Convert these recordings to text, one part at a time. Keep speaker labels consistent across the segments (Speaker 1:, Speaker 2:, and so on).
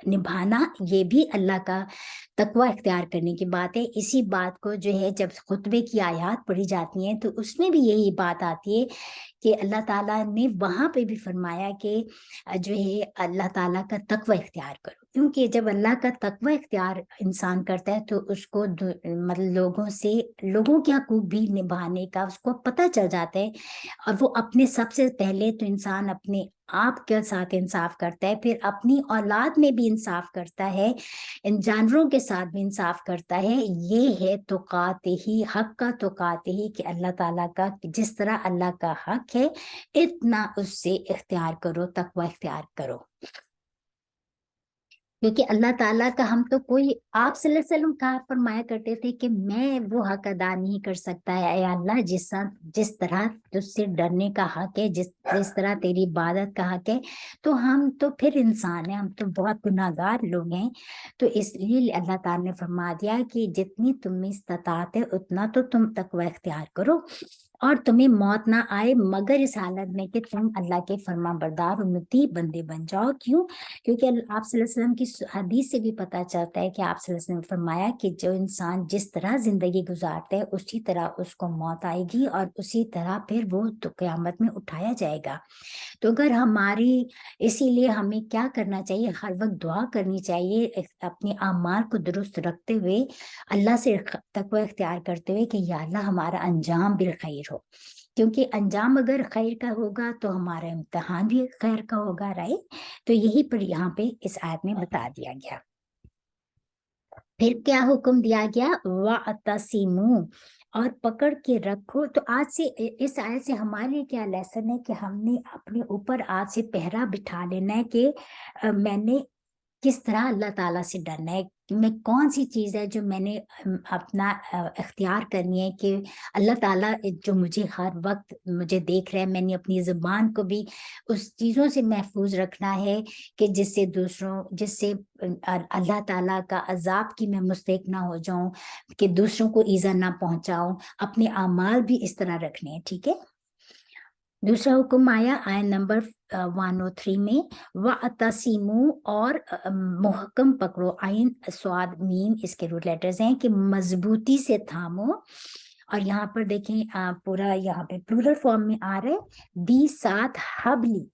Speaker 1: نبھانا یہ بھی اللہ کا تقوی اختیار کرنے کی بات ہے. اسی بات کو جو ہے جب خطبے کی آیات پڑھی جاتی ہیں تو اس میں بھی یہی بات آتی ہے کہ اللہ تعالیٰ نے وہاں پہ بھی فرمایا کہ جو ہے اللہ تعالیٰ کا تقوی اختیار کرو، کیونکہ جب اللہ کا تقوی اختیار انسان کرتا ہے تو اس کو مطلب لوگوں کے حقوق بھی نبھانے کا اس کو پتہ چل جاتا ہے. اور وہ اپنے سب سے پہلے تو انسان اپنے آپ کے ساتھ انصاف کرتا ہے، پھر اپنی اولاد میں بھی انصاف کرتا ہے، ان جانوروں کے ساتھ بھی انصاف کرتا ہے. یہ ہے توقات ہی، حق کا توقات ہی کہ اللہ تعالیٰ کا جس طرح اللہ کا حق ہے اتنا اس سے اختیار کرو، تقوی اختیار کرو. کیونکہ اللہ تعالیٰ کا ہم تو کوئی، آپ صلی اللہ علیہ وسلم کہا فرمایا کرتے تھے کہ میں وہ حق ادا نہیں کر سکتا ہے اے اللہ جس طرح تجھ سے ڈرنے کا حق ہے، جس طرح تیری عبادت کا حق ہے. تو ہم تو پھر انسان ہیں، ہم تو بہت گناہگار لوگ ہیں. تو اس لیے اللہ تعالیٰ نے فرما دیا کہ جتنی تم میں استطاعت ہے اتنا تو تم تقوی اختیار کرو، اور تمہیں موت نہ آئے مگر اس حالت میں کہ تم اللہ کے فرما بردار اور مطیع بندے بن جاؤ. کیوں؟ کیونکہ آپ صلی اللہ علیہ وسلم کی حدیث سے بھی پتہ چلتا ہے کہ آپ صلی اللہ علیہ وسلم نے فرمایا کہ جو انسان جس طرح زندگی گزارتا ہے اسی طرح اس کو موت آئے گی، اور اسی طرح پھر وہ تو قیامت میں اٹھایا جائے گا. تو اگر اسی لیے ہمیں کیا کرنا چاہیے؟ ہر وقت دعا کرنی چاہیے، اپنے اعمال کو درست رکھتے ہوئے، اللہ سے تقوی اختیار کرتے ہوئے کہ یا اللہ ہمارا انجام بالخیر ہو. کیونکہ انجام اگر خیر کا ہوگا تو ہمارا امتحان بھی خیر کا ہوگا، رائٹ؟ تو یہی پر یہاں پہ اس آیت میں بتا دیا گیا. پھر کیا حکم دیا گیا؟ وَاعْتَصِمُوا، اور پکڑ کے رکھو. تو آج سے اس آیت سے ہمارے لیے کیا لیسن ہے کہ ہم نے اپنے اوپر آج سے پہرا بٹھا لینا ہے کہ میں نے کس طرح اللہ تعالیٰ سے ڈرنا ہے، میں کون سی چیز ہے جو میں نے اپنا اختیار کرنی ہے کہ اللہ تعالیٰ جو مجھے ہر وقت مجھے دیکھ رہا ہے، میں نے اپنی زبان کو بھی اس چیزوں سے محفوظ رکھنا ہے کہ جس سے اللہ تعالیٰ کا عذاب کی میں مستحق نہ ہو جاؤں، کہ دوسروں کو ایذا نہ پہنچاؤں. اپنے اعمال بھی اس طرح رکھنے ہیں. ٹھیک ہے. دوسرا حکم آیا آیت نمبر 103 میں، وَاعْتَصِمُوا، اور محکم پکڑو. عین صاد میم اس کے روٹ لیٹرز ہیں کہ مضبوطی سے تھامو. اور یہاں پر دیکھیں پورا یہاں پہ پلورل فارم میں آ رہا ہے، دی ساتھ حبلی.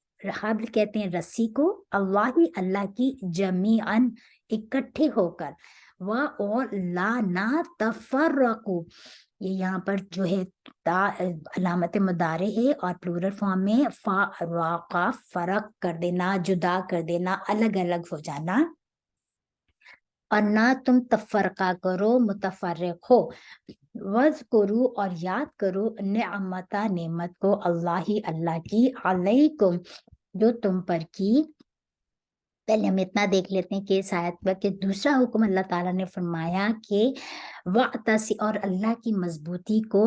Speaker 1: حبل کہتے ہیں رسی کو، اللہ کی جمیعاً اکٹھے ہو کر، اور لا نہ تفرقو. یہ یہاں پر جو ہے علامت مدارے ہے، اور پلورل فارم میں فراقا، فرق کر دینا، جدا کر دینا، الگ الگ ہو جانا. اور نہ تم تفرقہ کرو، متفرق ہو. وَاذْکُرُوا، اور یاد کرو، نعمت کو، اللہ کی، علیکم، جو تم پر کی. پہلے ہم اتنا دیکھ لیتے ہیں کہ اس آیت پر کہ دوسرا حکم اللہ تعالیٰ نے فرمایا کہ اور اللہ کی مضبوطی کو،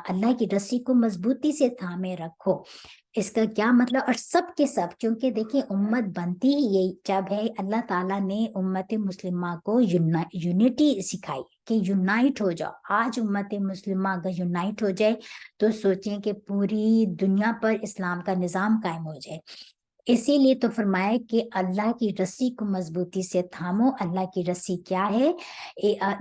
Speaker 1: اللہ کی رسی کو مضبوطی سے تھامے رکھو. اس کا کیا مطلب؟ اور سب کے سب، کیونکہ دیکھیں امت بنتی ہی یہی جب ہے اللہ تعالیٰ نے امت مسلمہ کو یونٹی سکھائی کہ یونائٹ ہو جاؤ. آج امت مسلمہ اگر یونائٹ ہو جائے تو سوچیں کہ پوری دنیا پر اسلام کا نظام قائم ہو جائے. اسی لیے تو فرمایا کہ اللہ کی رسی کو مضبوطی سے تھامو. اللہ کی رسی کیا ہے؟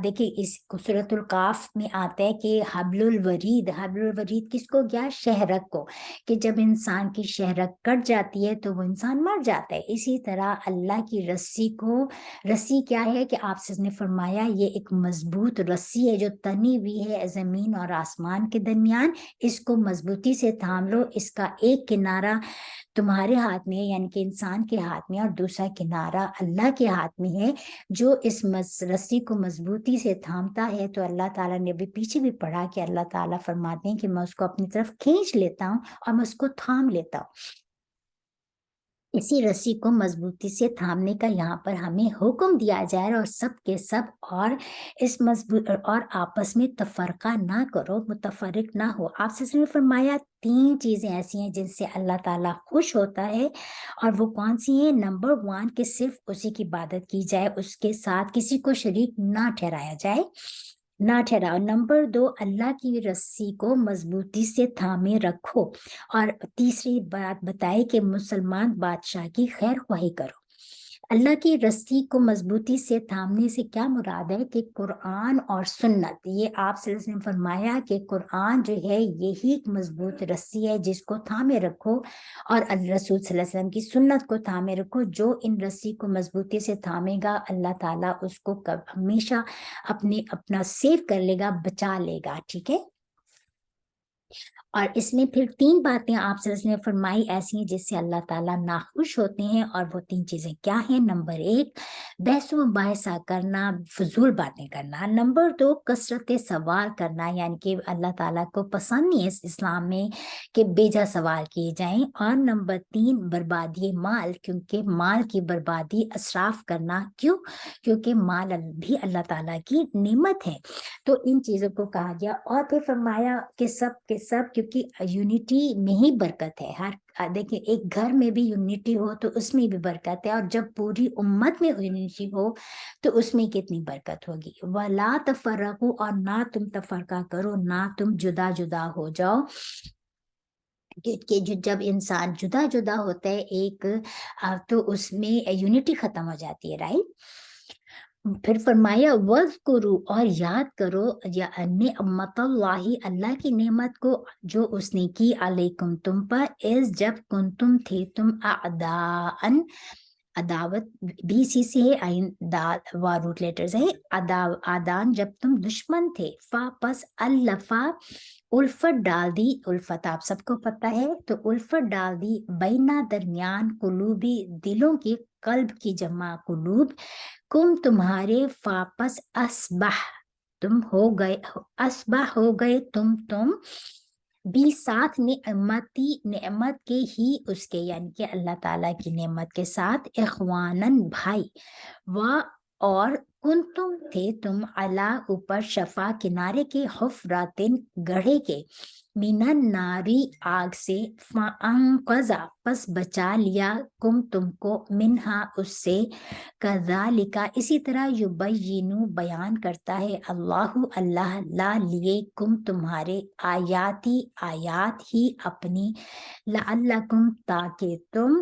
Speaker 1: دیکھیں اس سورۃ القاف میں آتا ہے کہ حبل الورید کس کو گیا؟ شہرک کو، کہ جب انسان کی شہرک کٹ جاتی ہے تو وہ انسان مر جاتا ہے. اسی طرح اللہ کی رسی کیا ہے کہ آپ سے نے فرمایا یہ ایک مضبوط رسی ہے جو تنی ہوئی ہے زمین اور آسمان کے درمیان. اس کو مضبوطی سے تھام لو. اس کا ایک کنارہ تمہارے ہاتھ میں ہے، یعنی کہ انسان کے ہاتھ میں، اور دوسرا کنارہ اللہ کے ہاتھ میں ہے. جو اس رسی کو مضبوطی سے تھامتا ہے تو اللہ تعالیٰ نے ابھی پیچھے بھی پڑھا کہ اللہ تعالیٰ فرماتے ہیں کہ میں اس کو اپنی طرف کھینچ لیتا ہوں اور میں اس کو تھام لیتا ہوں. اسی رسی کو مضبوطی سے تھامنے کا یہاں پر ہمیں حکم دیا جائے، اور سب کے سب، اور اس اور آپس میں تفرقہ نہ کرو، متفرق نہ ہو. آپ سے نے فرمایا 3 چیزیں ایسی ہیں جن سے اللہ تعالیٰ خوش ہوتا ہے، اور وہ کون سی ہیں؟ نمبر 1 کہ صرف اسی کی عبادت کی جائے، اس کے ساتھ کسی کو شریک نہ ٹھہرایا جائے، نہ ٹھہراؤ. نمبر 2 اللہ کی رسی کو مضبوطی سے تھامے رکھو. اور تیسری بات بتائی کہ مسلمان بادشاہ کی خیر خواہی کرو. اللہ کی رسی کو مضبوطی سے تھامنے سے کیا مراد ہے کہ قرآن اور سنت، یہ آپ صلی اللہ علیہ وسلم نے فرمایا کہ قرآن جو ہے یہی ایک مضبوط رسی ہے جس کو تھامے رکھو، اور رسول صلی اللہ علیہ وسلم کی سنت کو تھامے رکھو. جو ان رسی کو مضبوطی سے تھامے گا اللہ تعالیٰ اس کو ہمیشہ اپنا سیو کر لے گا، بچا لے گا. ٹھیک ہے. اور اس میں پھر 3 باتیں آپ صلی اللہ علیہ وسلم نے فرمائی ایسی ہیں جس سے اللہ تعالیٰ ناخوش ہوتے ہیں، اور وہ 3 چیزیں کیا ہیں؟ نمبر 1 بحث و مباحثہ کرنا، فضول باتیں کرنا. نمبر 2 کثرت سوال کرنا، یعنی کہ اللہ تعالیٰ کو پسند نہیں ہے اس اسلام میں کہ بیجا سوال کیے جائیں. اور نمبر 3 بربادی مال، کیونکہ مال کی بربادی اسراف کرنا. کیونکہ مال بھی اللہ تعالیٰ کی نعمت ہے. تو ان چیزوں کو کہا گیا. اور پھر فرمایا کہ سب کے سب، کیونکہ یونٹی میں ہی برکت ہے. دیکھیں ایک گھر میں بھی یونٹی ہو تو اس میں بھی برکت ہے، اور جب پوری امت میں یونٹی ہو تو اس میں کتنی برکت ہوگی. وَلَا تَفَرَّقُوا، اور نہ تم تفرقہ کرو، نہ تم جدا جدا ہو جاؤ. کہ جب انسان جدا جدا ہوتا ہے ایک تو اس میں یونٹی ختم ہو جاتی ہے. رائٹ. پھر فرمایا وَاذْكُرُوا، اور یاد کرو یا نعمت اللہ، اللہ کی نعمت کو جو اس نے کی علیکم تم پر، اس جب کنتم تھے تم اعداءً، عداوت بی سی سے ہے، آئین روٹ لیٹرز ہے، آدان جب تم دشمن تھے، فا پس الفا الفت ڈال دی. الفت آپ سب کو پتہ ہے، تو الفت ڈال دی بینا درمیان قلوبی دلوں کی، قلب کی جمع قلوب، کم تمہارے، فاپس اسبح تم ہو گئے، اسبح ہو گئے تم بھی ساتھ نعمت کے ہی اس کے، یعنی کہ اللہ تعالیٰ کی نعمت کے ساتھ، اخوانن بھائی، اور کنتم تھے تم علا اوپر، شفا کنارے کے، حفراتن گڑھے کے، من الناری آگ سے، فانقذا پس بچا لیا، تم کو، منہا اس سے، کذالک اسی طرح، یبینو بیان کرتا ہے، اللہ لا لیے، تمہارے، آیات ہی اپنی، لعلکم تاکہ تم،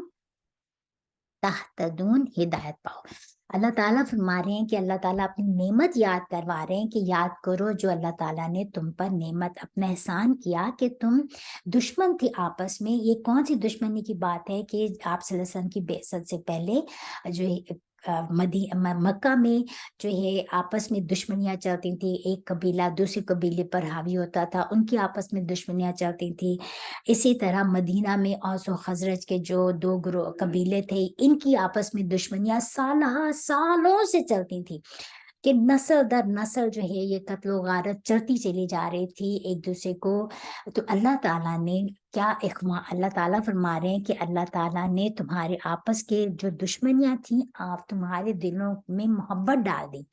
Speaker 1: تہتدون ہدایت پاؤ. اللہ تعالیٰ فرما رہے ہیں کہ اللہ تعالیٰ اپنی نعمت یاد کروا رہے ہیں کہ یاد کرو جو اللہ تعالیٰ نے تم پر نعمت، اپنا احسان کیا کہ تم دشمن تھے آپس میں. یہ کون سی دشمنی کی بات ہے کہ آپ صلی اللہ علیہ وسلم کی بعثت سے پہلے جو مکہ میں جو ہے آپس میں دشمنیاں چلتی تھیں، ایک قبیلہ دوسرے قبیلے پر حاوی ہوتا تھا، ان کی آپس میں دشمنیاں چلتی تھیں. اسی طرح مدینہ میں اوس و خزرج کے جو 2 قبیلے تھے، ان کی آپس میں دشمنیاں سالوں سے چلتی تھیں، کہ نسل در نسل جو ہے یہ قتل و غارت چلتی چلی جا رہی تھی ایک دوسرے کو. تو اللہ تعالیٰ نے کیا اللہ تعالیٰ فرما رہے ہیں کہ اللہ تعالیٰ نے تمہارے آپس کے جو دشمنیاں تھیں، آپ تمہارے دلوں میں محبت ڈال دی.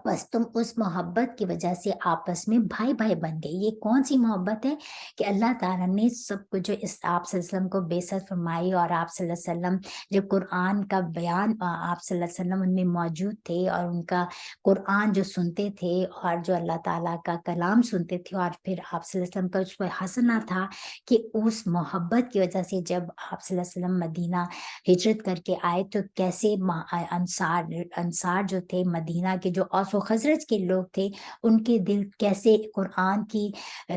Speaker 1: بس تم اس محبت کی وجہ سے آپس میں بھائی بھائی بن گئے. یہ کون سی محبت ہے کہ اللہ تعالیٰ نے سب کو جو آپ صلی اللہ علیہ وسلم کو بعثت فرمائی، اور آپ صلی اللہ علیہ وسلم جب قرآن کا بیان آپ صلی اللہ علیہ وسلم ان میں موجود تھے، اور ان کا قرآن جو سنتے تھے اور جو اللہ تعالیٰ کا کلام سنتے تھے، اور پھر آپ صلی اللہ علیہ وسلم کا اس پر ہنسنا تھا کہ اس محبت کی وجہ سے جب آپ صلی اللہ علیہ وسلم مدینہ ہجرت کر کے آئے تو کیسے انصار جو تھے مدینہ کے، جو اوس و خزرج کے لوگ تھے، ان کے دل کیسے قرآن کی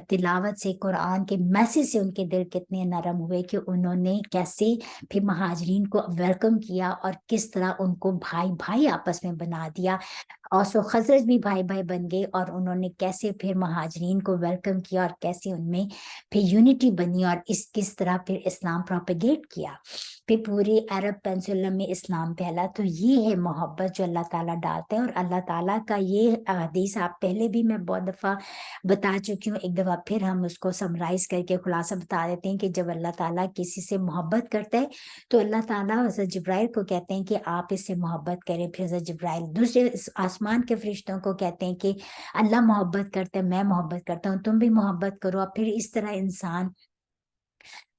Speaker 1: تلاوت سے، قرآن کے میسج سے ان کے دل کتنے نرم ہوئے کہ انہوں نے کیسے پھر مہاجرین کو ویلکم کیا، اور کس طرح ان کو بھائی بھائی آپس میں بنا دیا. اوس و خزرج بھی بھائی بھائی بن گئے، اور انہوں نے کیسے پھر مہاجرین کو ویلکم کیا، اور کیسے ان میں پھر یونٹی بنی، اور کس طرح پھر اسلام پروپیگیٹ کیا، پھر پوری عرب پینسولر میں اسلام پھیلا. تو یہ ہے محبت جو اللہ تعالیٰ ڈالتے ہیں. اور اللہ تعالیٰ کا یہ حدیث آپ پہلے بھی میں بہت دفعہ بتا چکی ہوں، ایک دفعہ پھر ہم اس کو سمرائز کر کے خلاصہ بتا دیتے ہیں کہ جب اللہ تعالیٰ کسی سے محبت کرتا ہے تو اللہ تعالیٰ حضرت جبرائیل کو کہتے ہیں کہ آپ اس سے محبت کریں. پھر حضرت جبرائیل دوسرے آسمان کے فرشتوں کو کہتے ہیں کہ اللہ محبت کرتے ہیں، میں محبت کرتا ہوں، تم بھی محبت کرو. اور پھر اس طرح انسان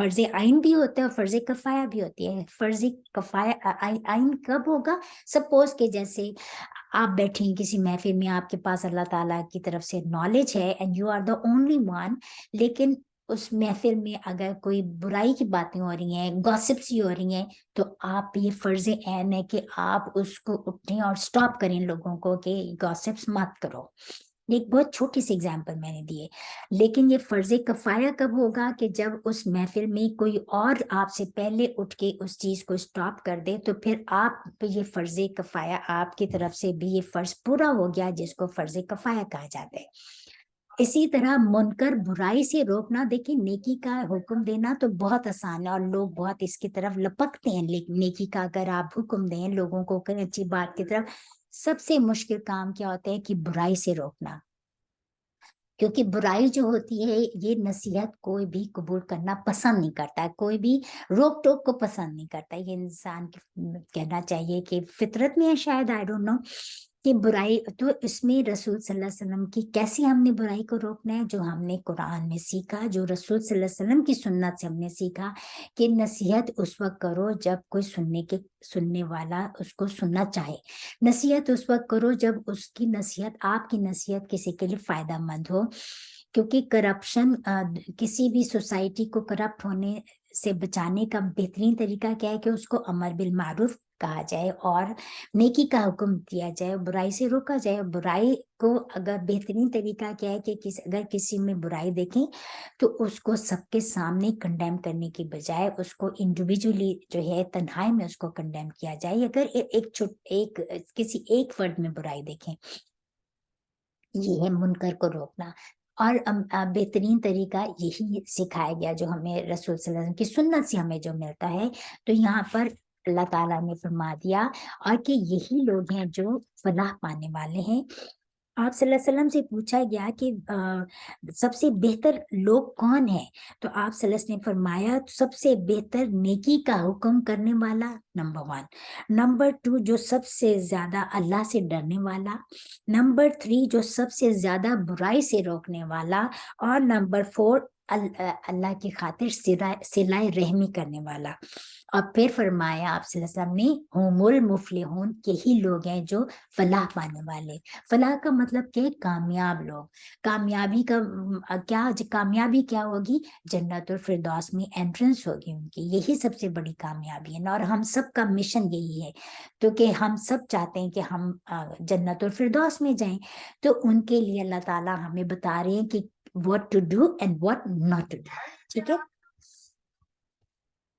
Speaker 1: فرض عین بھی ہوتا ہے اور فرض کفایہ بھی ہوتی ہے. فرض کفایہ عین کب ہوگا؟ سپوز کہ جیسے آپ بیٹھے ہیں کسی محفل میں، آپ کے پاس اللہ تعالیٰ کی طرف سے نالج ہے and you are the only one, لیکن اس محفل میں اگر کوئی برائی کی باتیں ہو رہی ہیں، گاسپس ہی ہو رہی ہیں، تو آپ یہ فرض عین ہے کہ آپ اس کو اٹھیں اور سٹاپ کریں لوگوں کو کہ گاسپس مت کرو. یہ ایک بہت چھوٹی سی ایگزامپل میں نے دی ہے. لیکن یہ فرض کفایہ کب ہوگا؟ کہ جب اس محفل میں کوئی اور آپ سے پہلے اٹھ کے اس چیز کو سٹاپ کر دے، تو پھر آپ پہ یہ فرض کفایہ، آپ کی طرف سے بھی یہ فرض پورا ہو گیا، جس کو فرض کفایہ کہا جاتا ہے. اسی طرح منکر برائی سے روکنا، دیکھیں نیکی کا حکم دینا تو بہت آسان ہے اور لوگ بہت اس کی طرف لپکتے ہیں، لیکن نیکی کا اگر آپ حکم دیں لوگوں کو کہ اچھی بات کی طرف، سب سے مشکل کام کیا ہوتا ہے کہ برائی سے روکنا. کیونکہ برائی جو ہوتی ہے یہ نصیحت کوئی بھی قبول کرنا پسند نہیں کرتا ہے، کوئی بھی روک ٹوک کو پسند نہیں کرتا. یہ انسان کہنا چاہیے کہ فطرت میں ہے شاید، آئی ڈونٹ نو، کہ برائی. تو اس میں رسول صلی اللہ علیہ وسلم کی کیسے ہم نے برائی کو روکنا ہے، جو ہم نے قرآن میں سیکھا، جو رسول صلی اللہ علیہ وسلم کی سنت سے ہم نے سیکھا کہ نصیحت اس وقت کرو جب کوئی سننے والا اس کو سننا چاہے. نصیحت اس وقت کرو جب اس کی نصیحت، آپ کی نصیحت کسی کے لیے فائدہ مند ہو. کیونکہ کرپشن، کسی بھی سوسائٹی کو کرپٹ ہونے سے بچانے کا بہترین طریقہ کیا ہے کہ اس کو امر بالمعروف کہا جائے اور نیکی کا حکم دیا جائے، برائی سے روکا جائے. برائی کو اگر بہترین طریقہ کیا ہے کہ اگر کسی میں برائی دیکھیں تو اس کو سب کے سامنے کنڈیم کرنے کی بجائے اس کو انڈیویجولی جو ہے تنہائی میں اس کو کنڈیم کیا جائے. اگر کسی ایک فرد میں برائی دیکھیں، یہ ہے منکر کو روکنا. اور بہترین طریقہ یہی سکھایا گیا جو ہمیں رسول صلی اللہ علیہ وسلم کی سنت سے ہمیں جو ملتا ہے. تو یہاں پر اللہ تعالیٰ نے فرما دیا اور کہ یہی لوگ ہیں جو فلاح پانے والے ہیں. آپ صلی اللہ علیہ وسلم سے پوچھا گیا کہ سب سے بہتر لوگ کون ہیں، تو آپ صلی اللہ علیہ وسلم نے فرمایا سب سے بہتر نیکی کا حکم کرنے والا نمبر 1، نمبر 2 جو سب سے زیادہ اللہ سے ڈرنے والا، نمبر 3 جو سب سے زیادہ برائی سے روکنے والا، اور نمبر 4 اللہ کی خاطر صلہ رحمی کرنے والا. اور پھر فرمایا آپ صلی اللہ علیہ وسلم نے ہم المفلحون، یہی لوگ ہیں جو فلاح پانے والے. فلاح کا مطلب کہ کامیاب لوگ. کامیابی کا کامیابی کیا ہوگی؟ جنت الفردوس میں انٹرنس ہوگی ان کی. یہی سب سے بڑی کامیابی ہے. اور ہم سب کا مشن یہی ہے، تو کہ ہم سب چاہتے ہیں کہ ہم جنت الفردوس میں جائیں. تو ان کے لیے اللہ تعالیٰ ہمیں بتا رہے ہیں کہ what to do and what not to do. ٹھیک ہے،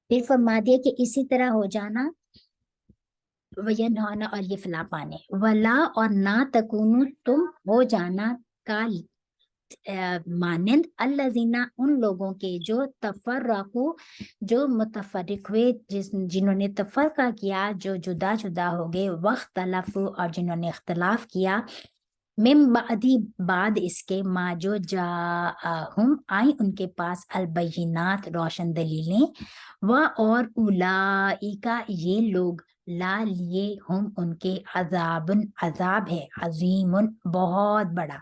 Speaker 1: پھر فرما دیا کہ اسی طرح ہو جانا وینہانا، اور یہ فلاح پانے، ولا اور نہ تکونو تم ہو جانا کا مانند الذین ان لوگوں کے جو تفرقو جو متفرق ہوئے، جنہوں نے تفرقہ کیا، جو جدا جدا ہو گئے، واختلفوا اور جنہوں نے اختلاف کیا، من بعدی بعد اس کے، ما جو جاءہم آئیں ان کے پاس، البینات روشن دلیلیں، اور اولئک یہ لوگ، لا لیے ہم ان کے، عذاب ہے، عظیم بہت بڑا.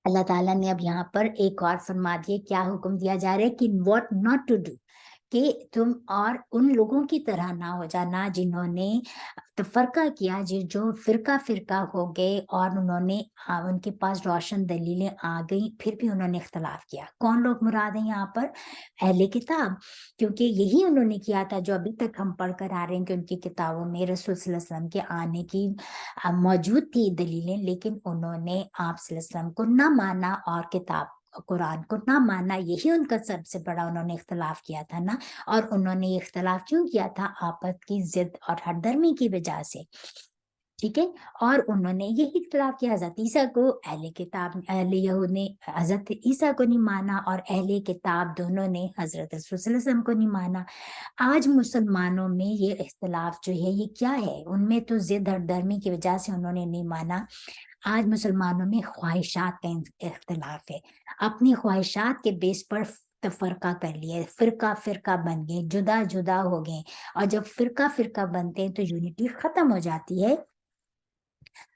Speaker 1: اللہ تعالیٰ نے اب یہاں پر ایک اور فرما دیے، کیا حکم دیا جا رہا ہے کہ what not to do، کہ تم اور ان لوگوں کی طرح نہ ہو جانا جنہوں نے تفرقہ کیا، جو فرقہ ہو گئے اور انہوں نے ان کے پاس روشن دلیلیں آ گئیں پھر بھی انہوں نے اختلاف کیا. کون لوگ مراد ہیں یہاں پر؟ اہل کتاب، کیونکہ یہی انہوں نے کیا تھا جو ابھی تک ہم پڑھ کر آ رہے ہیں کہ ان کی کتابوں میں رسول صلی اللہ علیہ وسلم کے آنے کی موجود تھی دلیلیں، لیکن انہوں نے آپ صلی اللہ علیہ وسلم کو نہ مانا اور کتاب قرآن کو نہ مانا. یہی ان کا سب سے بڑا انہوں نے اختلاف کیا تھا نا. اور انہوں نے یہ اختلاف کیوں کیا تھا؟ آپس کی ضد اور ہر درمی کی وجہ سے. ٹھیک ہے، اور انہوں نے یہ اختلاف کیا، حضرت عیسیٰ کو، اہل یہود نے حضرت عیسیٰ کو نہیں مانا، اور اہل کتاب دونوں نے حضرت رسول صلی اللہ علیہ وسلم کو نہیں مانا. آج مسلمانوں میں یہ اختلاف جو ہے یہ کیا ہے؟ ان میں تو ضد ہر درمی کی وجہ سے انہوں نے نہیں مانا. آج مسلمانوں میں خواہشات کا اختلاف ہے. اپنی خواہشات کے بیس پر تفرقہ کر لیے، فرقہ بن گئے، جدا جدا ہو گئے. اور جب فرقہ بنتے ہیں تو یونٹی ختم ہو جاتی ہے.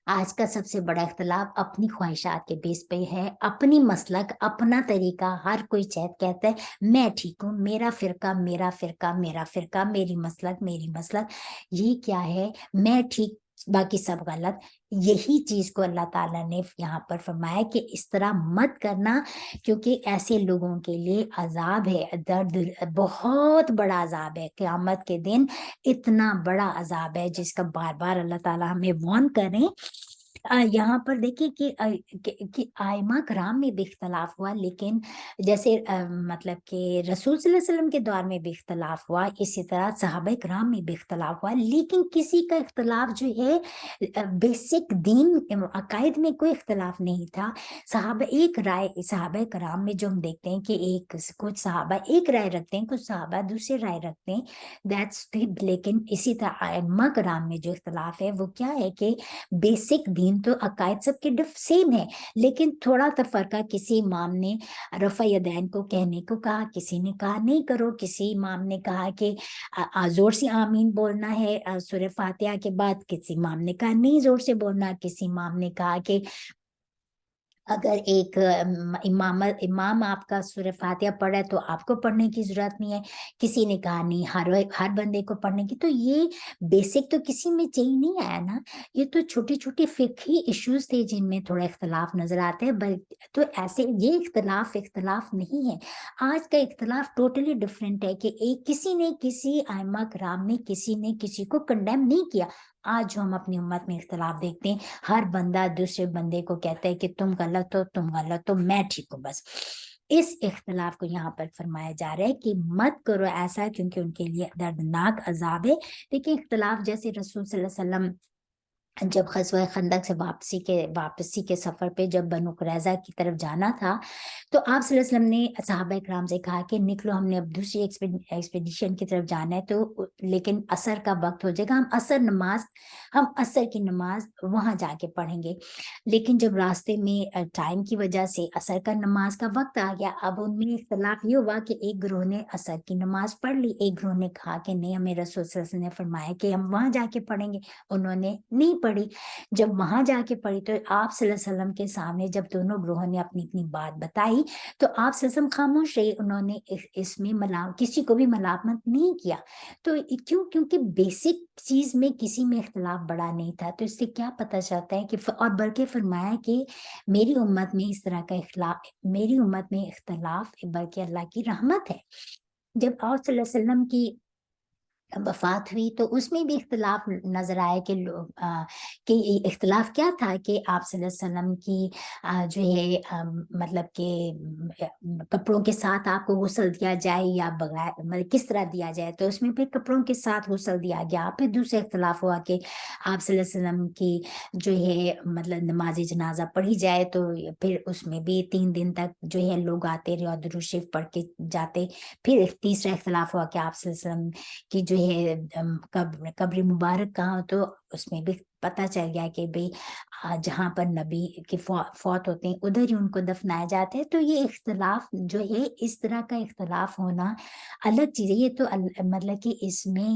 Speaker 1: آج کا سب سے بڑا اختلاف اپنی خواہشات کے بیس پہ ہے، اپنی مسلک، اپنا طریقہ، ہر کوئی کہتا ہے میں ٹھیک ہوں، میرا فرقہ، میرا فرقہ، میرا فرقہ، میری مسلک، میری مسلک۔ یہ کیا ہے؟ میں ٹھیک، باقی سب غلط۔ یہی چیز کو اللہ تعالیٰ نے یہاں پر فرمایا کہ اس طرح مت کرنا، کیونکہ ایسے لوگوں کے لیے عذاب ہے، درد، بہت بڑا عذاب ہے قیامت کے دن، اتنا بڑا عذاب ہے جس کا بار بار اللہ تعالیٰ ہمیں وارن کریں۔ یہاں پر دیکھیں کہ آئمہ کرام میں بھی اختلاف ہوا، لیکن جیسے مطلب کہ رسول صلی اللہ علیہ وسلم کے دور میں بھی اختلاف ہوا، اسی طرح صحابہ کرام میں بھی اختلاف ہوا، لیکن کسی کا اختلاف جو ہے بیسک دین عقائد میں کوئی اختلاف نہیں تھا۔ صحابہ کرام میں جو ہم دیکھتے ہیں کہ کچھ صحابہ ایک رائے رکھتے ہیں، کچھ صحابہ دوسرے رائے رکھتے ہیں، لیکن اسی طرح ائمہ کرام میں جو اختلاف ہے وہ کیا ہے کہ بیسک دین تو عقائد سب کے سیم ہے، لیکن تھوڑا سا فرق ہے۔ کسی امام نے رفع یدین کو کہنے کو کہا، کسی نے کہا نہیں کرو، کسی امام نے کہا کہ زور سے آمین بولنا ہے سورہ فاتحہ کے بعد، کسی امام نے کہا نہیں زور سے بولنا، کسی امام نے کہا کہ اگر ایک امام آپ کا سورہ فاتحہ پڑھا ہے تو آپ کو پڑھنے کی ضرورت نہیں ہے، کسی نے کہا نہیں ہر بندے کو پڑھنے کی۔ تو یہ بیسک تو کسی میں چینج نہیں آیا نا، یہ تو چھوٹی چھوٹی فقہی ایشوز تھے جن میں تھوڑا اختلاف نظر آتے ہیں، تو ایسے یہ اختلاف نہیں ہے۔ آج کا اختلاف ٹوٹلی ڈفرینٹ ہے کہ کسی ائمہ کرام نے کسی کو کنڈیم نہیں کیا۔ آج جو ہم اپنی امت میں اختلاف دیکھتے ہیں، ہر بندہ دوسرے بندے کو کہتا ہے کہ تم غلط ہو، میں ٹھیک ہوں، بس اس اختلاف کو یہاں پر فرمایا جا رہا ہے کہ مت کرو ایسا، کیونکہ ان کے لیے دردناک عذاب ہے۔ دیکھیں اختلاف جیسے رسول صلی اللہ علیہ وسلم جب غزوہ خندق سے واپسی کے سفر پہ جب بنو قریظہ کی طرف جانا تھا، تو آپ صلی اللہ علیہ وسلم نے صحابہ کرام سے کہا کہ نکلو، ہم نے اب دوسری ایکسپیڈیشن کی طرف جانا ہے، تو لیکن عصر کا وقت ہو جائے گا، ہم عصر کی نماز وہاں جا کے پڑھیں گے۔ لیکن جب راستے میں ٹائم کی وجہ سے عصر کا نماز کا وقت آ گیا، اب ان میں اختلاف یہ ہوا کہ ایک گروہ نے عصر کی نماز پڑھ لی، ایک گروہ نے کہا کہ نہیں، ہمیں رسول صلی اللہ علیہ وسلم نے فرمایا کہ ہم وہاں جا کے پڑھیں گے، انہوں نے نہیں پڑھی۔ جب وہاں جا کے پڑھی تو آپ صلی اللہ علیہ وسلم کے سامنے جب دونوں گروہوں نے اپنی اپنی بات بتائی تو آپ صلی اللہ علیہ وسلم خاموش رہے، انہوں نے اس میں کسی کو بھی ملامت نہیں کیا۔ تو کیونکہ بیسک چیز میں کسی میں اختلاف بڑا نہیں تھا، تو اس سے کیا پتہ چلتا ہے کہ اور بلکہ فرمایا کہ میری امت میں اس طرح کا اختلاف بلکہ اللہ کی رحمت ہے۔ جب آپ صلی اللہ علیہ وسلم کی وفات ہوئی تو اس میں بھی اختلاف نظر آئے کہ اختلاف کیا تھا کہ آپ صلی اللہ علیہ وسلم کی جو ہے مطلب کہ کپڑوں کے ساتھ آپ کو غسل دیا جائے یا بغیر، مطلب کس طرح دیا جائے، تو اس میں پھر کپڑوں کے ساتھ غسل دیا گیا۔ پھر دوسرا اختلاف ہوا کہ آپ صلی اللہ علیہ وسلم کی جو ہے مطلب نماز جنازہ پڑھی جائے، تو پھر اس میں بھی 3 دن تک جو ہے لوگ آتے رہے اور درود شریف پڑھ کے جاتے۔ پھر تیسرا اختلاف ہوا کہ آپ صلی اللہ علیہ وسلم کی جو ہے قبر مبارک کہاں، تو اس میں بھی پتہ چل گیا کہ بھئی جہاں پر نبی کے فوت ہوتے ہیں ادھر ہی ان کو دفنایا جاتا ہے۔ تو یہ اختلاف جو ہے، اس طرح کا اختلاف ہونا الگ چیز ہے۔ یہ تو مطلب کہ اس میں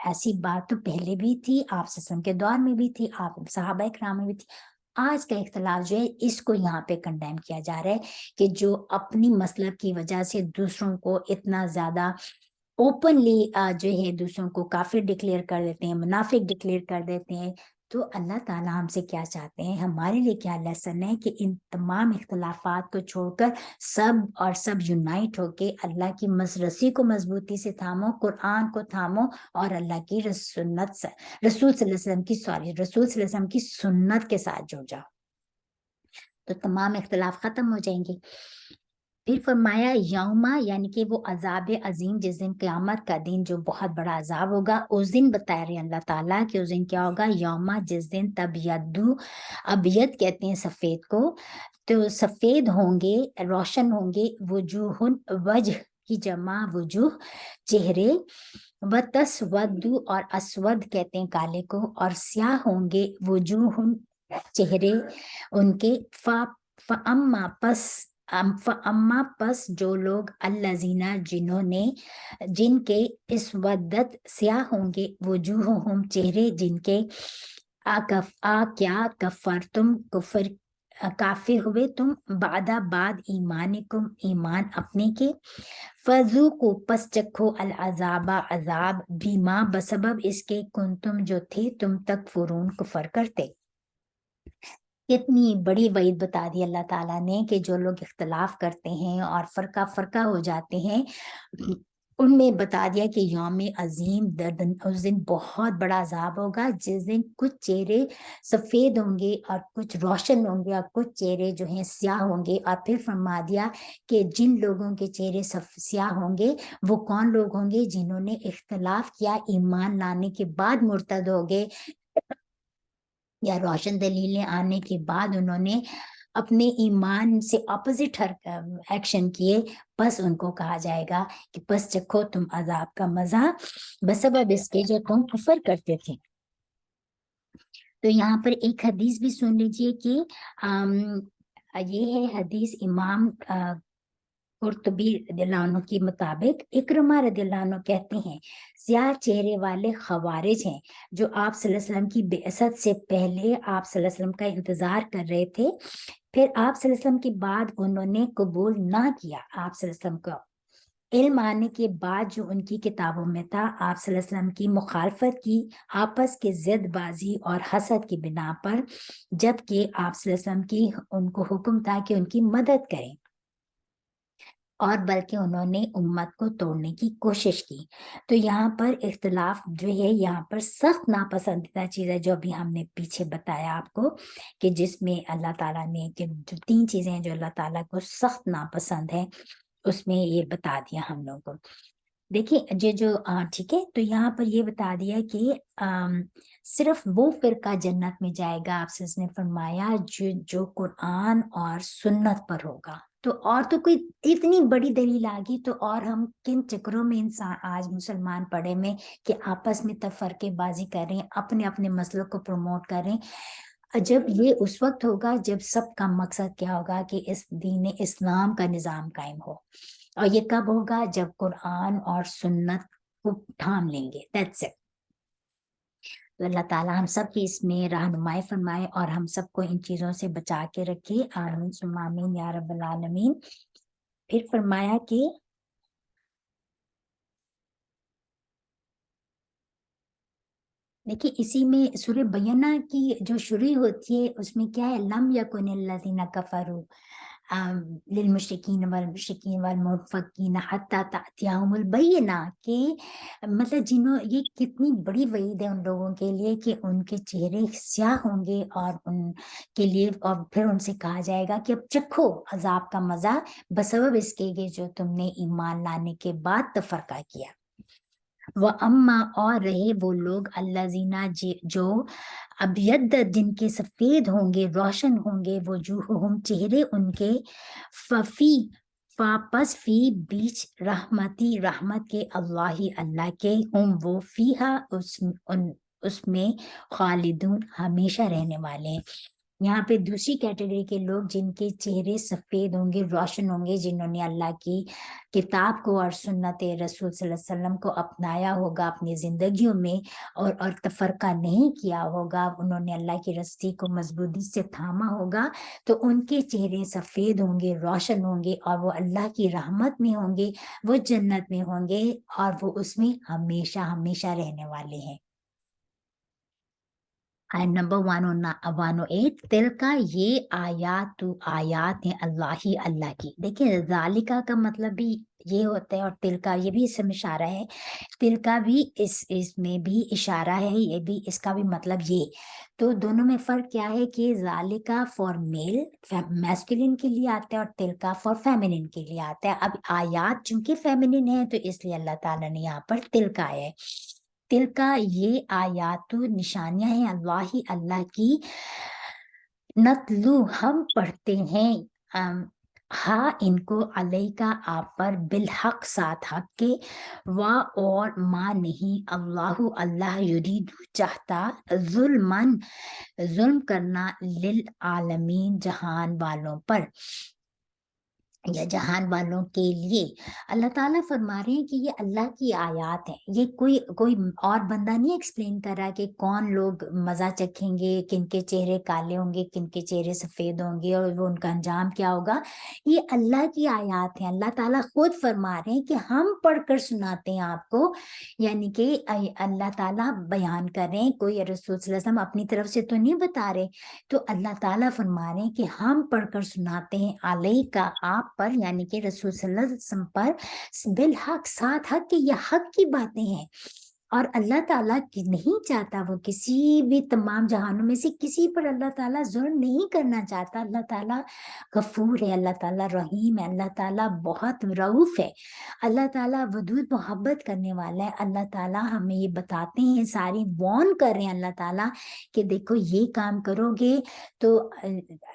Speaker 1: ایسی بات تو پہلے بھی تھی، آپ صلی اللہ علیہ وسلم کے دور میں بھی تھی، آپ صحابہ کرام میں بھی تھی۔ آج کا اختلاف جو ہے اس کو یہاں پہ کنڈیم کیا جا رہا ہے کہ جو اپنی مسلک کی وجہ سے دوسروں کو اتنا زیادہ اوپنلی جو ہے دوسروں کو کافر ڈکلیئر کر دیتے ہیں، منافق ڈکلیئر کر دیتے ہیں۔ تو اللہ تعالیٰ ہم سے کیا چاہتے ہیں، ہمارے لیے کیا لیسن ہے کہ ان تمام اختلافات کو چھوڑ کر سب یونائٹ ہو کے اللہ کی رسی کو مضبوطی سے تھامو، قرآن کو تھامو، اور اللہ کی رسول صلی اللہ علیہ وسلم کی سنت کے ساتھ جڑ جاؤ، تو تمام اختلاف ختم ہو جائیں گے۔ پھر فرمایا یوما، یعنی کہ وہ عذاب عظیم، جس دن قیامت کا دن جو بہت بڑا عذاب ہوگا، اس دن بتا رہے اللہ تعالیٰ کہ اس دن کیا ہوگا، یوما جس دن ابیض کہتے ہیں سفید کو، تو سفید ہوں گے، روشن ہوں گے، وجہ کی جمع وجوہ، چہرے، وتسود اور اسود کہتے ہیں کالے کو، اور سیاہ ہوں گے وجوہ چہرے ان کے، فاما پس جو لوگ الذین جن کے اسودت سیاہ ہوں گے، وجوہہم چہرے جن کے، کیا کفر تم کافر ہوئے تم بعد ایمانکم ایمان اپنے کے، فذوقوا پس چکھو العذاب عذاب، بیما بسبب اس کے کنتم جو تھے تم تکفرون کفر کرتے۔ کتنی بڑی وعید بتا دی اللہ تعالیٰ نے کہ جو لوگ اختلاف کرتے ہیں اور فرقہ فرقہ ہو جاتے ہیں، ان میں بتا دیا کہ یوم عظیم اس دن بہت بڑا عذاب ہوگا، جس دن کچھ چہرے سفید ہوں گے اور کچھ روشن ہوں گے اور کچھ چہرے جو ہیں سیاہ ہوں گے۔ اور پھر فرما دیا کہ جن لوگوں کے چہرے سیاہ ہوں گے وہ کون لوگ ہوں گے؟ جنہوں نے اختلاف کیا، ایمان لانے کے بعد مرتد ہو گئے، یا روشن دلیلیں آنے کے بعد انہوں نے اپنے ایمان سے اپوزٹ ایکشن کیے، بس ان کو کہا جائے گا کہ بس چکھو تم عذاب کا مزہ بسبب اس کے جو تم کفر کرتے تھے۔ تو یہاں پر ایک حدیث بھی سن لیجئے کہ یہ ہے حدیث امام قرطبی رضی اللہ عنہ کے مطابق، اکرمہ رضی اللہ عنہ کہتے ہیں سیاہ چہرے والے خوارج ہیں جو آپ صلی اللہ علیہ وسلم کی بعثت سے پہلے آپ صلی اللہ علیہ وسلم کا انتظار کر رہے تھے، پھر آپ صلی اللہ علیہ وسلم کے بعد انہوں نے قبول نہ کیا آپ صلی اللہ علیہ وسلم کو، علم آنے کے بعد جو ان کی کتابوں میں تھا آپ صلی اللہ علیہ وسلم کی مخالفت کی، آپس کے ضد بازی اور حسد کی بنا پر، جبکہ آپ صلی اللہ علیہ وسلم کی ان کو حکم تھا کہ ان کی مدد کریں، اور بلکہ انہوں نے امت کو توڑنے کی کوشش کی۔ تو یہاں پر اختلاف جو ہے یہاں پر سخت ناپسندیدہ چیز ہے، جو ابھی ہم نے پیچھے بتایا آپ کو کہ جس میں اللہ تعالیٰ نے کہ جو 3 چیزیں ہیں جو اللہ تعالیٰ کو سخت ناپسند ہے، اس میں یہ بتا دیا ہم لوگوں کو۔ دیکھیں ٹھیک ہے، تو یہاں پر یہ بتا دیا کہ صرف وہ فرقہ جنت میں جائے گا، آپ سے اس نے فرمایا جو قرآن اور سنت پر ہوگا۔ اور تو کوئی اتنی بڑی دلیل آ گئی تو اور ہم کن چکروں میں انسان آج مسلمان پڑے میں کہ آپس میں تفرقے بازی کر رہے ہیں، اپنے اپنے مسئلوں کو پروموٹ کر رہے ہیں۔ جب یہ اس وقت ہوگا جب سب کا مقصد کیا ہوگا کہ اس دین اسلام کا نظام قائم ہو، اور یہ کب ہوگا؟ جب قرآن اور سنت کو تھام لیں گے۔ That's it۔ تو اللہ تعالیٰ ہم سب کی اس میں رہنمائی فرمائے اور ہم سب کو ان چیزوں سے بچا کے رکھے، آمین ثم آمین یا رب العالمین۔ پھر فرمایا کہ دیکھیے اسی میں سورہ بینہ کی جو شروع ہوتی ہے اس میں کیا ہے؟ لم یکن الذین کفروا للمشرکین والمشرکین والمنفقین حتی تأتیہم البینہ، کہ مطلب یہ کتنی بڑی وعید ہے ان لوگوں کے لیے کہ ان کے چہرے سیاہ ہوں گے اور ان کے لیے، اور پھر ان سے کہا جائے گا کہ اب چکھو عذاب کا مزہ بسبب اس کے جو تم نے ایمان لانے کے بعد تفرقہ کیا۔ وَأَمَّا اور رہے وہ لوگ الذین جو ابیض جن کے سفید ہوں گے، روشن ہوں گے، وجوہہم چہرے ان کے، پس فی بیچ رحمتی رحمت کے، اللہ کے، ہم وہ فیہا اس میں خالدون ہمیشہ رہنے والے ہیں۔ یہاں پہ دوسری کیٹیگری کے لوگ جن کے چہرے سفید ہوں گے، روشن ہوں گے، جنہوں نے اللہ کی کتاب کو اور سنت رسول صلی اللہ علیہ وسلم کو اپنایا ہوگا اپنی زندگیوں میں، اور تفرقہ نہیں کیا ہوگا، انہوں نے اللہ کی رسی کو مضبوطی سے تھاما ہوگا، تو ان کے چہرے سفید ہوں گے، روشن ہوں گے، اور وہ اللہ کی رحمت میں ہوں گے، وہ جنت میں ہوں گے، اور وہ اس میں ہمیشہ ہمیشہ رہنے والے ہیں۔ آیت نمبر 108، تل کا یہ آیات ہیں اللہ کی۔ دیکھیں ذالکہ کا مطلب بھی یہ ہوتا ہے اور تل کا یہ بھی اس میں اشارہ ہے، تل کا بھی اس میں بھی اشارہ ہے، یہ بھی اس کا بھی مطلب یہ۔ تو دونوں میں فرق کیا ہے کہ ذالکہ فار میل میسکولین کے لیے آتا ہے اور تل کا فار فیمینین کے لیے آتا ہے۔ اب آیات چونکہ فیمینین ہے تو اس لیے اللہ تعالیٰ نے یہاں پر تل کا ہے۔ تل کا یہ آیات نشانیاں ہیں اللہ کی، نتلو ہم پڑھتے ہیں، ہاں ان کو علیہ کا آپ پر، بالحق ساتھ حق کے، اور ماں نہیں، اللہ یرید چاہتا، ظلم کرنا، للعالمین جہان والوں پر، یا جہان والوں کے لیے۔ اللہ تعالیٰ فرما رہے ہیں کہ یہ اللہ کی آیات ہیں، یہ کوئی اور بندہ نہیں ایکسپلین کر رہا کہ کون لوگ مزہ چکھیں گے، کن کے چہرے کالے ہوں گے، کن کے چہرے سفید ہوں گے، اور وہ ان کا انجام کیا ہوگا۔ یہ اللہ کی آیات ہیں، اللہ تعالیٰ خود فرما رہے ہیں کہ ہم پڑھ کر سناتے ہیں آپ کو، یعنی کہ اللہ تعالیٰ بیان کر رہے ہیں، کوئی رسول صلی اللہ علیہ وسلم اپنی طرف سے تو نہیں بتا رہے، تو اللہ تعالیٰ فرما رہے ہیں کہ ہم پڑھ کر سناتے ہیں علیہ کا آپ پر، یعنی کہ رسول صلی اللہ علیہ وسلم پر، بالحق، ساتھ حق کہ یہ حق کی باتیں ہیں۔ اور اللہ تعالیٰ کی نہیں چاہتا، وہ کسی بھی تمام جہانوں میں سے کسی پر اللہ تعالیٰ ظلم نہیں کرنا چاہتا۔ اللہ تعالیٰ غفور ہے، اللہ تعالیٰ رحیم ہے، اللہ تعالیٰ بہت رؤوف ہے، اللہ تعالیٰ ودود محبت کرنے والا ہے۔ اللہ تعالیٰ ہمیں یہ بتاتے ہیں، ساری وارن کر رہے ہیں اللہ تعالیٰ کہ دیکھو یہ کام کرو گے تو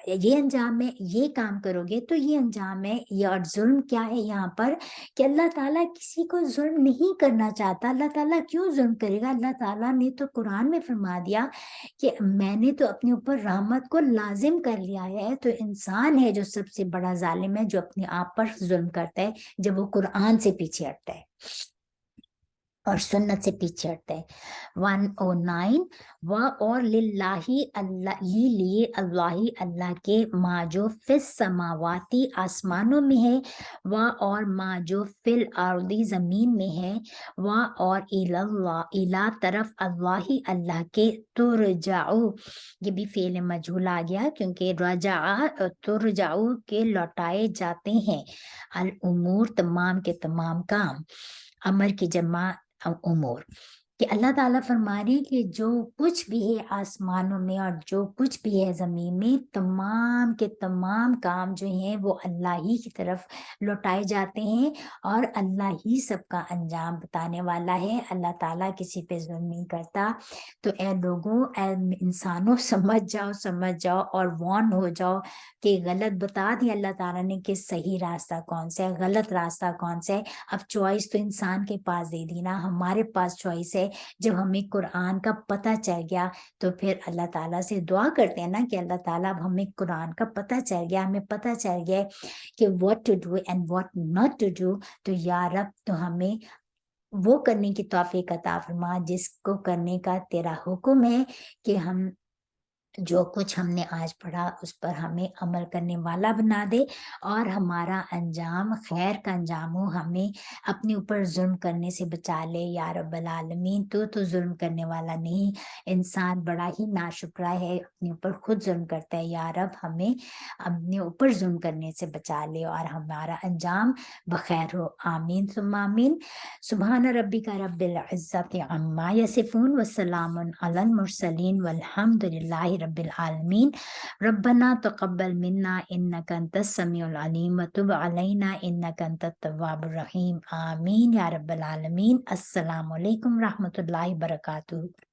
Speaker 1: یہ انجام ہے، یہ کام کرو گے تو یہ انجام ہے۔ یہ اور ظلم کیا ہے یہاں پر کہ اللہ تعالیٰ کسی کو ظلم نہیں کرنا چاہتا۔ اللہ تعالیٰ کیوں ظلم کرے گا؟ اللہ تعالیٰ نے تو قرآن میں فرما دیا کہ میں نے تو اپنے اوپر رحمت کو لازم کر لیا ہے، تو انسان ہے جو سب سے بڑا ظالم ہے، جو اپنے آپ پر ظلم کرتا ہے جب وہ قرآن سے پیچھے ہٹتا ہے اور سنت سے پیچھے ہٹتا ہے۔ 109 اور للہ اللہ، لیے اللہ، اللہ کے، ما جو فی السماواتی آسمانوں میں ہے، اور ما جو فی الارضی زمین میں ہے، اور الی طرف اللہ، اللہ کے، ترجعو، یہ بھی فعل مجہول آ گیا کیونکہ رجع ترجعو کے لوٹائے جاتے ہیں، الامور تمام کے تمام کام، امر کی جمع امور، کہ اللہ تعالیٰ فرما رہے ہیں کہ جو کچھ بھی ہے آسمانوں میں اور جو کچھ بھی ہے زمین میں، تمام کے تمام کام جو ہیں وہ اللہ ہی کی طرف لوٹائے جاتے ہیں، اور اللہ ہی سب کا انجام بتانے والا ہے۔ اللہ تعالیٰ کسی پہ ظلم نہیں کرتا۔ تو اے لوگوں، اے انسانوں، سمجھ جاؤ اور وارن ہو جاؤ کہ غلط بتا دیا اللہ تعالیٰ نے کہ صحیح راستہ کون سا ہے، غلط راستہ کون سا ہے۔ اب چوائس تو انسان کے پاس دے دی نا، ہمارے پاس چوائس ہے۔ جب ہمیں قرآن کا پتہ چل گیا تو پھر اللہ تعالیٰ سے دعا کرتے ہیں نا کہ اللہ تعالیٰ اب ہمیں قرآن کا پتہ چل گیا، ہمیں پتہ چل گیا کہ what to do and what not to do، تو یا رب تو ہمیں وہ کرنے کی توفیق عطا فرما جس کو کرنے کا تیرا حکم ہے، کہ ہم جو کچھ ہم نے آج پڑھا اس پر ہمیں عمل کرنے والا بنا دے، اور ہمارا انجام خیر کا انجام ہو، ہمیں اپنے اوپر ظلم کرنے سے بچا لے یا رب العالمین۔ تو ظلم کرنے والا نہیں، انسان بڑا ہی ناشکرا ہے، اپنے اوپر خود ظلم کرتا ہے۔ یا رب ہمیں اپنے اوپر ظلم کرنے سے بچا لے اور ہمارا انجام بخیر ہو، آمین ثم آمین۔ سبحان ربک رب العزت عما یصفون وسلام علی المرسلین والحمد للہ رب العالمین۔ ربنا تقبل منا انک انت السمیع العلیم وتب علینا انک انت التواب الرحیم، آمین یا رب العالمین۔ السلام علیکم ورحمۃ اللہ وبرکاتہ۔